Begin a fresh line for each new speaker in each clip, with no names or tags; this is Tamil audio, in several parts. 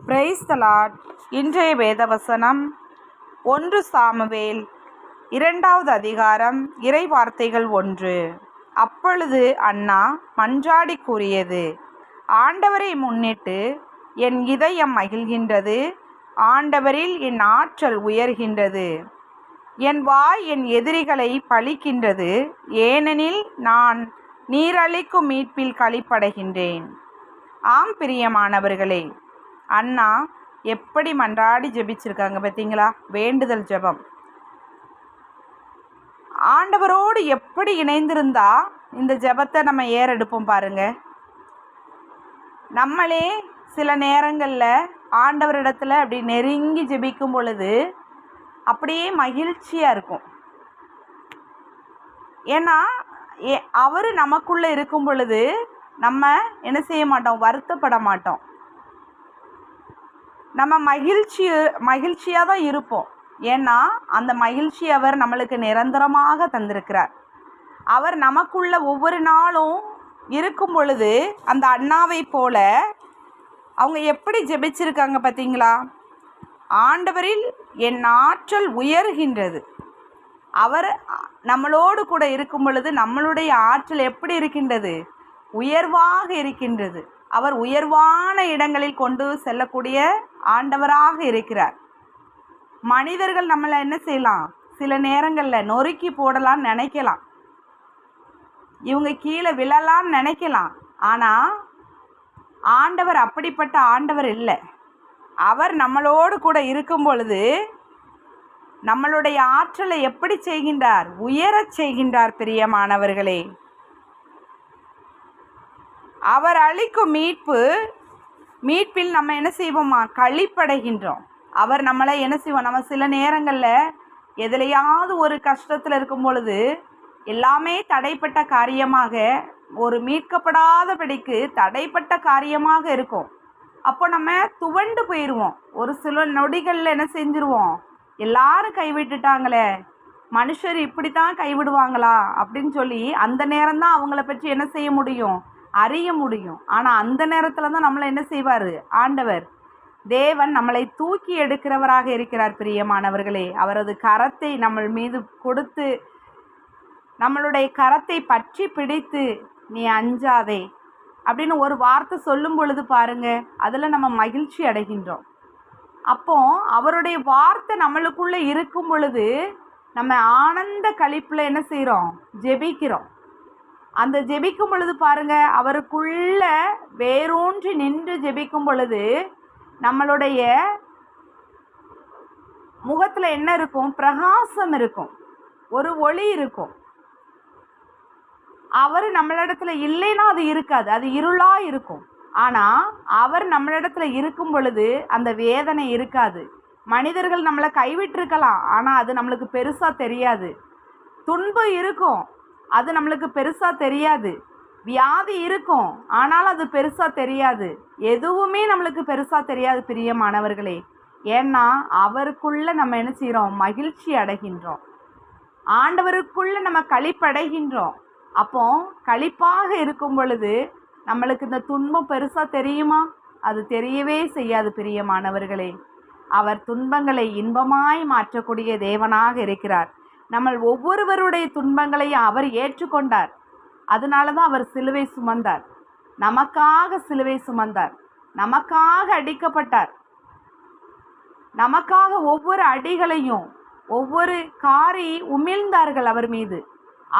Praise the Lord. இன்றைய வேதவசனம் 1 சாமுவேல் 2வது அதிகாரம் இறை வார்த்தைகள் 1. அப்பொழுது அன்னா மன்றாடி கூறியது, ஆண்டவரை முன்னிட்டு என் இதயம் மகிழ்கின்றது, ஆண்டவரில் என் ஆற்றல் உயர்கின்றது. என் வாய் என் எதிரிகளை பழிக்கின்றது, ஏனெனில் நான் நீரளிக்கும் மீட்பில் களிப்படைகின்றேன். ஆம் பிரியமானவர்களே, அண்ணா எப்படி மன்றாடி ஜெபிச்சிருக்காங்க பார்த்தீங்களா? வேண்டுதல் ஜெபம். ஆண்டவரோடு எப்படி இணைந்திருந்தா இந்த ஜெபத்தை நம்ம ஏறெடுப்போம் பாருங்க. நம்மளே சில நேரங்களில் ஆண்டவரிடத்துல அப்படி நெருங்கி ஜெபிக்கும் பொழுது அப்படியே மகிழ்ச்சியாக இருக்கும். ஏன்னா அவர் நமக்குள்ளே இருக்கும் பொழுது நம்ம என்ன செய்ய மாட்டோம்? வருத்தப்பட மாட்டோம். நம்ம மகிழ்ச்சியாக தான் இருப்போம். ஏன்னா அந்த மகிழ்ச்சி அவர் நம்மளுக்கு நிரந்தரமாக தந்திருக்கிறார். அவர் நமக்குள்ள ஒவ்வொரு நாளும் இருக்கும் பொழுது அந்த அண்ணாவை போல அவங்க எப்படி ஜெபிச்சிருக்காங்க பார்த்தீங்களா? ஆண்டவரில் என் ஆற்றல் உயர்கின்றது. அவர் நம்மளோடு கூட இருக்கும் பொழுது நம்மளுடைய ஆற்றல் எப்படி இருக்கின்றது? உயர்வாக இருக்கின்றது. அவர் உயர்வான இடங்களில் கொண்டு செல்லக்கூடிய ஆண்டவராக இருக்கிறார். மனிதர்கள் நம்மளை என்ன செய்யலாம்? சில நேரங்களில் நொறுக்கி போடலான்னு நினைக்கலாம், இவங்க கீழே விழலான்னு நினைக்கலாம். ஆனால் ஆண்டவர் அப்படிப்பட்ட ஆண்டவர் இல்லை. அவர் நம்மளோடு கூட இருக்கும் பொழுது நம்மளுடைய ஆற்றலை எப்படி செய்கின்றார்? உயரச் செய்கின்றார். பிரியமானவர்களே, அவர் அளிக்கும் மீட்பில் நம்ம என்ன செய்வோமா? களிப்படைகின்றோம். அவர் நம்மளை என்ன செய்வோம்? நம்ம சில நேரங்களில் எதிலையாவது ஒரு கஷ்டத்தில் இருக்கும் பொழுது எல்லாமே தடைப்பட்ட காரியமாக, ஒரு மீட்கப்படாதபடிக்கு தடைப்பட்ட காரியமாக இருக்கும். அப்போ நம்ம துவண்டு போயிடுவோம். ஒரு சில நொடிகளில் என்ன செஞ்சுருவோம்? எல்லாரும் கைவிட்டுட்டாங்களே, மனுஷர் இப்படி தான் கைவிடுவாங்களா அப்படின்னு சொல்லி அந்த நேரம்தான் அவங்கள பற்றி என்ன செய்ய முடியும்? அறிய முடியும். ஆனால் அந்த நேரத்தில் தான் நம்மளை என்ன செய்வார்? ஆண்டவர் தேவன் நம்மளை தூக்கி எடுக்கிறவராக இருக்கிறார். பிரியமானவர்களே, அவரது கரத்தை நம்ம மீது கொடுத்து நம்மளுடைய கரத்தை பற்றி பிடித்து நீ அஞ்சாதே அப்படின்னு ஒரு வார்த்தை சொல்லும் பொழுது பாருங்க, அதில் நம்ம மகிழ்ச்சி அடைகின்றோம். அப்போ அவருடைய வார்த்தை நம்மளுக்குள்ளே இருக்கும் பொழுது நம்ம ஆனந்த களிப்பில் என்ன செய்கிறோம்? ஜெபிக்கிறோம். அந்த ஜெபிக்கும் பொழுது பாருங்க, அவருக்குள்ள வேரூன்றி நின்று ஜெபிக்கும் பொழுது நம்மளுடைய முகத்தில் என்ன இருக்கும்? பிரகாசம் இருக்கும், ஒரு ஒளி இருக்கும். அவர் நம்மளிடத்துல இல்லைன்னா அது இருக்காது, அது இருளாக இருக்கும். ஆனால் அவர் நம்மளிடத்துல இருக்கும் பொழுது அந்த வேதனை இருக்காது. மனிதர்கள் நம்மளை கைவிட்டிருக்கலாம், ஆனால் அது நம்மளுக்கு பெருசாக தெரியாது. துன்பம் இருக்கும், அது நம்மளுக்கு பெருசாக தெரியாது. வியாதி இருக்கும், ஆனால் அது பெருசாக தெரியாது. எதுவுமே நம்மளுக்கு பெருசாக தெரியாது. பிரியமானவர்களே, ஏன்னா அவருக்குள்ளே நம்ம என்ன செய்கிறோம்? மகிழ்ச்சி அடைகின்றோம். ஆண்டவருக்குள்ளே நம்ம களிப்படைகின்றோம். அப்போ களிப்பாக இருக்கும் பொழுது நம்மளுக்கு இந்த துன்பம் பெருசாக தெரியுமா? அது தெரியவே செய்யாது. பிரியமானவர்களே, அவர் துன்பங்களை இன்பமாய் மாற்றக்கூடிய தேவனாக இருக்கிறார். நம்ம ஒவ்வொருவருடைய துன்பங்களையும் அவர் ஏற்றுக்கொண்டார். அதனால தான் அவர் சிலுவை சுமந்தார். நமக்காக சிலுவை சுமந்தார், நமக்காக அடிக்கப்பட்டார். நமக்காக ஒவ்வொரு அடிகளையும் ஒவ்வொரு காரை உமிழ்ந்தார்கள் அவர் மீது.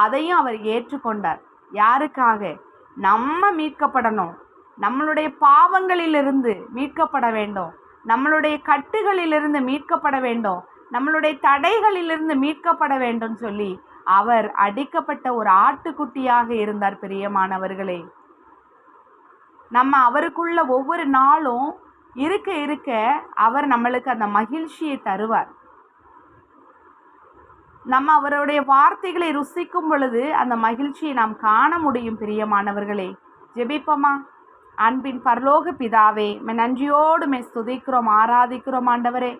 அதையும் அவர் ஏற்றுக்கொண்டார். யாருக்காக? நம்ம மீட்கப்படணும், நம்மளுடைய பாவங்களிலிருந்து மீட்கப்பட வேண்டும், நம்மளுடைய கட்டுகளிலிருந்து மீட்கப்பட வேண்டும், நம்மளுடைய தடைகளிலிருந்து மீட்கப்பட வேண்டும் சொல்லி அவர் அடிக்கப்பட்ட ஒரு ஆட்டுக்குட்டியாக இருந்தார். பிரியமானவர்களே, நம்ம அவருக்குள்ள ஒவ்வொரு நாளும் இருக்க இருக்க அவர் நம்மளுக்கு அந்த மகிழ்ச்சியை தருவார். நம்ம அவருடைய வார்த்தைகளை ருசிக்கும் பொழுது அந்த மகிழ்ச்சியை நாம் காண முடியும். பிரியமானவர்களே, ஜெபிப்போமா? அன்பின் பரலோக பிதாவே, நன்றியோடு ஸ்துதிக்கிறோம், ஆராதிக்கிறோம் ஆண்டவரே.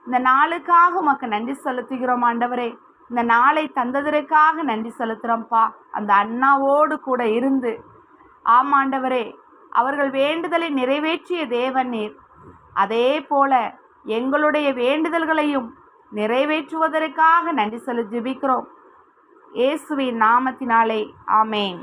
இந்த நாளுக்காக உமக்கு நன்றி செலுத்துகிறோம் ஆண்டவரே. இந்த நாளை தந்ததற்காக நன்றி செலுத்துகிறோம்ப்பா. அந்த அண்ணாவோடு கூட இருந்து ஆமாண்டவரே, அவர்கள் வேண்டுதலை நிறைவேற்றிய தேவன் நீர். அதே போல எங்களுடைய வேண்டுதல்களையும் நிறைவேற்றுவதற்காக நன்றி சொல்லி ஜெபிக்கிறோம். இயேசுவின் நாமத்தினாலே ஆமேன்.